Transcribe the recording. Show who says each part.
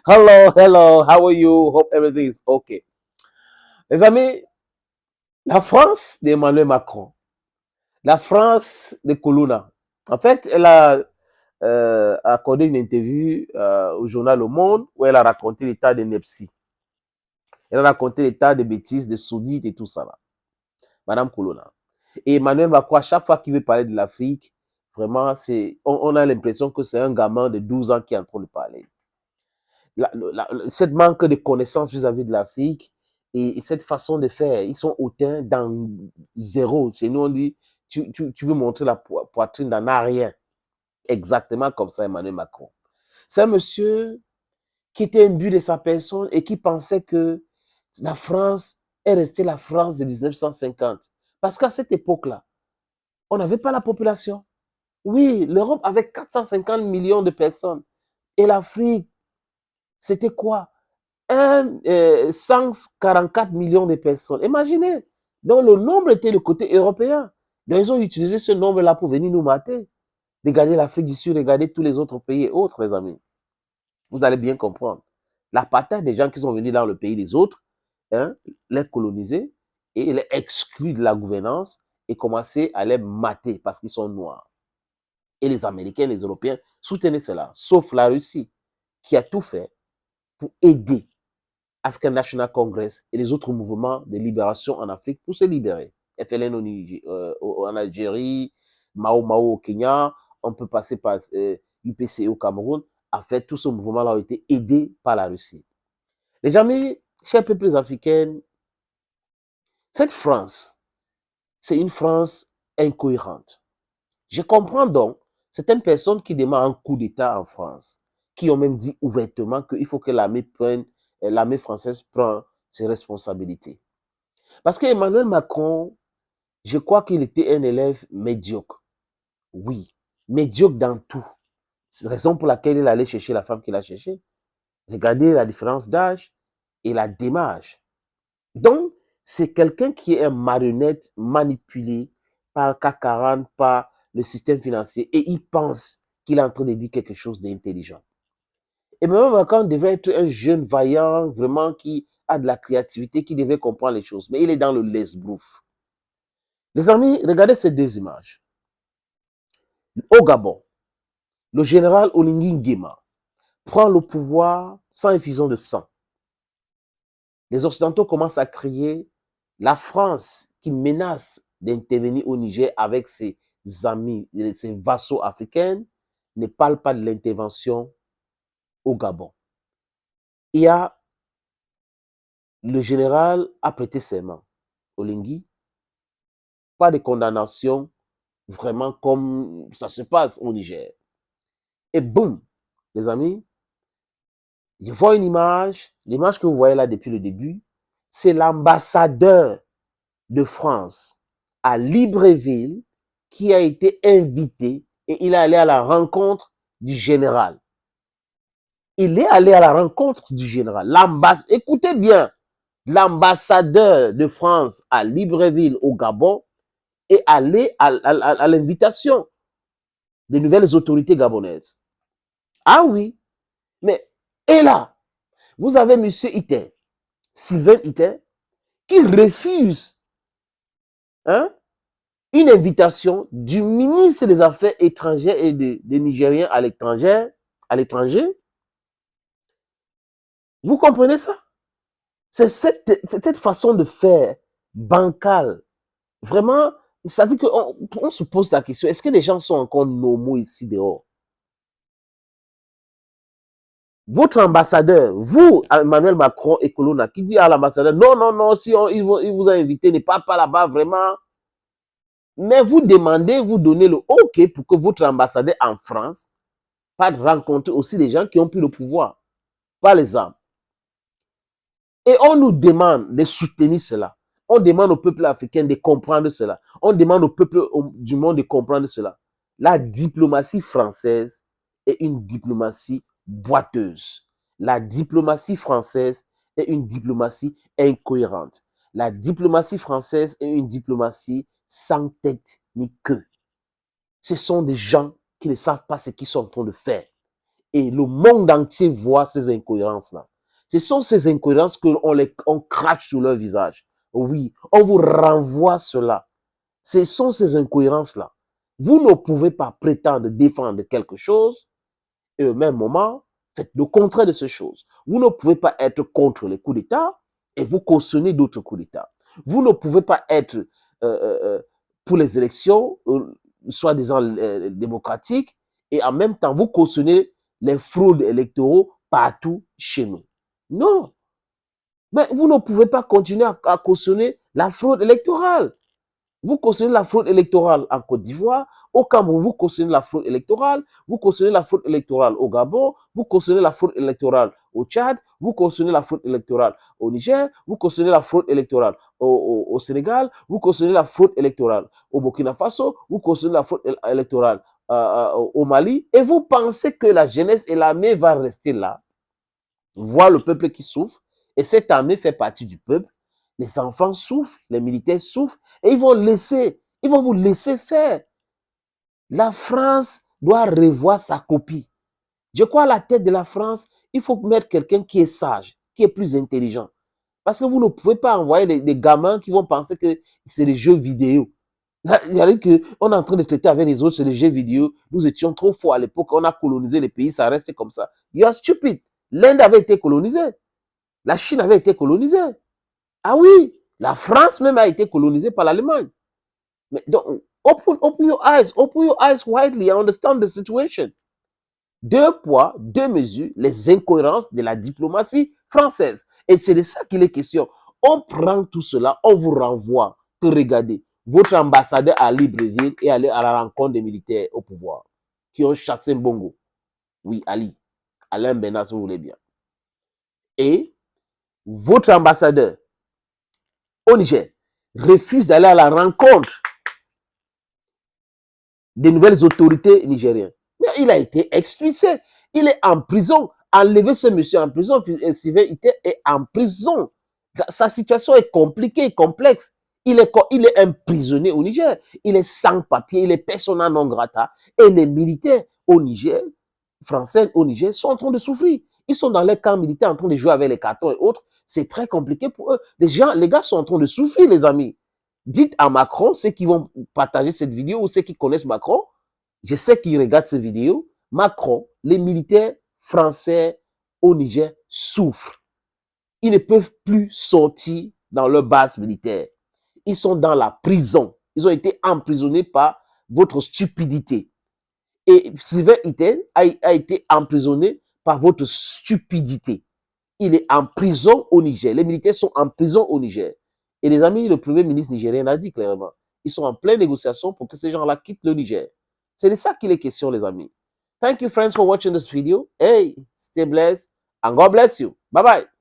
Speaker 1: Hello, hello, how are you? Hope everything is okay. Les amis, la France d'Emmanuel Macron, la France de Colonna. En fait, elle a accordé une interview au journal Le Monde où elle a raconté l'état de Nepsi. Elle a raconté l'état de bêtises, de soudite et tout ça là. Madame Colonna. Et Emmanuel Macron, à chaque fois qu'il veut parler de l'Afrique, vraiment, on a l'impression que c'est un gamin de 12 ans qui est en train de parler. Cette manque de connaissances vis-à-vis de l'Afrique et cette façon de faire, ils sont hautains dans zéro. Chez nous, on dit, tu veux montrer la poitrine dans rien. Exactement comme ça, Emmanuel Macron. C'est un monsieur qui était imbu de sa personne et qui pensait que la France est restée la France de 1950. Parce qu'à cette époque-là, on n'avait pas la population. Oui, l'Europe avait 450 millions de personnes. Et l'Afrique, c'était quoi? 144 millions de personnes. Imaginez. Donc, le nombre était le côté européen. Donc, ils ont utilisé ce nombre-là pour venir nous mater. Regardez l'Afrique du Sud, regardez tous les autres pays et autres, les amis. Vous allez bien comprendre. L'apartheid des gens qui sont venus dans le pays des autres, hein, les coloniser et les exclure de la gouvernance et commencer à les mater parce qu'ils sont noirs. Et les Américains, les Européens soutenaient cela, sauf la Russie, qui a tout fait pour aider African National Congress et les autres mouvements de libération en Afrique pour se libérer. FLN en Algérie, Mao Mao au Kenya, on peut passer par UPC au Cameroun. En fait, tous ces mouvements-là ont été aidés par la Russie. Les amis, chers peuples africains, cette France, c'est une France incohérente. Je comprends donc certaines personnes qui demandent un coup d'État en France, qui ont même dit ouvertement qu'il faut que l'armée française prenne ses responsabilités. Parce qu'Emmanuel Macron, je crois qu'il était un élève médiocre. Oui, médiocre dans tout. C'est la raison pour laquelle il allait chercher la femme qu'il a cherchée. Regardez la différence d'âge et la démarche. Donc, c'est quelqu'un qui est un marionnette manipulé par CAC 40, par le système financier, et il pense qu'il est en train de dire quelque chose d'intelligent. Et même Macron devrait être un jeune vaillant, vraiment, qui a de la créativité, qui devait comprendre les choses. Mais il est dans le laisse-brouf. Les amis, regardez ces deux images. Au Gabon, le général Oligui Nguema prend le pouvoir sans effusion de sang. Les Occidentaux commencent à crier la France qui menace d'intervenir au Niger avec ses amis, ses vassaux africains, ne parle pas de l'intervention au Gabon. Il y a le général a prêté serment, Oligui, pas de condamnation vraiment comme ça se passe au Niger. Et boum, les amis, je vois une image, l'image que vous voyez là depuis le début, c'est l'ambassadeur de France à Libreville qui a été invité et il est allé à la rencontre du général. Il est allé à la rencontre du général. Écoutez bien, l'ambassadeur de France à Libreville au Gabon est allé à l'invitation des nouvelles autorités gabonaises. Ah oui, mais et là, vous avez M. Ité, Sylvain Ité, qui refuse hein, une invitation du ministre des Affaires étrangères et des Nigériens à l'étranger. Vous comprenez ça? C'est cette façon de faire bancale. Vraiment, ça dit qu'on se pose la question, est-ce que les gens sont encore normaux ici dehors? Votre ambassadeur, vous, Emmanuel Macron et Colonna, qui dit à l'ambassadeur, non, non, non, si il vous a invité, ne part pas là-bas vraiment. Mais vous demandez, vous donnez le OK pour que votre ambassadeur en France pas rencontrer aussi les gens qui ont pris le pouvoir, par exemple. Et on nous demande de soutenir cela. On demande au peuple africain de comprendre cela. On demande au peuple du monde de comprendre cela. La diplomatie française est une diplomatie boiteuse. La diplomatie française est une diplomatie incohérente. La diplomatie française est une diplomatie sans tête ni queue. Ce sont des gens qui ne savent pas ce qu'ils sont en train de faire. Et le monde entier voit ces incohérences-là. Ce sont ces incohérences qu'on crache sur leur visage. Oui, on vous renvoie cela. Ce sont ces incohérences-là. Vous ne pouvez pas prétendre défendre quelque chose et au même moment, faites le contraire de ces choses. Vous ne pouvez pas être contre les coups d'État et vous cautionnez d'autres coups d'État. Vous ne pouvez pas être pour les élections, soi-disant démocratiques, et en même temps, vous cautionnez les fraudes électoraux partout chez nous. Non. Mais vous ne pouvez pas continuer à cautionner la fraude électorale. Vous cautionnez la fraude électorale en Côte d'Ivoire, au Cameroun, vous cautionnez la fraude électorale, vous cautionnez la fraude électorale au Gabon, vous cautionnez la fraude électorale au Tchad, vous cautionnez la fraude électorale au Niger, vous cautionnez la fraude électorale au Sénégal, vous cautionnez la fraude électorale au Burkina Faso, vous cautionnez la fraude électorale au Mali, et vous pensez que la jeunesse et l'armée va rester là, voir le peuple qui souffre, et cette armée fait partie du peuple. Les enfants souffrent, les militaires souffrent, et ils vont vous laisser faire. La France doit revoir sa copie. Je crois à la tête de la France, il faut mettre quelqu'un qui est sage, qui est plus intelligent. Parce que vous ne pouvez pas envoyer des gamins qui vont penser que c'est des jeux vidéo. Il y a qu'on est en train de traiter avec les autres, c'est des jeux vidéo. Nous étions trop forts à l'époque, on a colonisé les pays, ça reste comme ça. You are stupid. L'Inde avait été colonisée. La Chine avait été colonisée. Ah oui, la France même a été colonisée par l'Allemagne. Mais donc, open your eyes widely and understand the situation. 2 poids, 2 mesures, les incohérences de la diplomatie française. Et c'est de ça qu'il est question. On prend tout cela, on vous renvoie que regardez, votre ambassadeur à Libreville est allé à la rencontre des militaires au pouvoir qui ont chassé Mbongo. Oui, Ali. Alain Benaz, si vous voulez bien. Et votre ambassadeur au Niger refuse d'aller à la rencontre des nouvelles autorités nigériennes. Mais il a été expulsé. Il est en prison. Enlever ce monsieur en prison, Sylvain Ité est en prison. Sa situation est compliquée, complexe. Il est emprisonné au Niger. Il est sans papier, il est persona non grata. Et les militaires au Niger, français au Niger, sont en train de souffrir. Ils sont dans les camps militaires en train de jouer avec les cartons et autres. C'est très compliqué pour eux. Les gars sont en train de souffrir, les amis. Dites à Macron, ceux qui vont partager cette vidéo ou ceux qui connaissent Macron, je sais qu'ils regardent cette vidéo, Macron, les militaires français au Niger souffrent. Ils ne peuvent plus sortir dans leur base militaire. Ils sont dans la prison. Ils ont été emprisonnés par votre stupidité. Et Sylvain Itten a été emprisonné par votre stupidité. Il est en prison au Niger. Les militaires sont en prison au Niger. Et les amis, le premier ministre nigérien l'a dit clairement. Ils sont en pleine négociation pour que ces gens-là quittent le Niger. C'est de ça qu'il est question, les amis. Thank you, friends, for watching this video. Hey, stay blessed and God bless you. Bye-bye.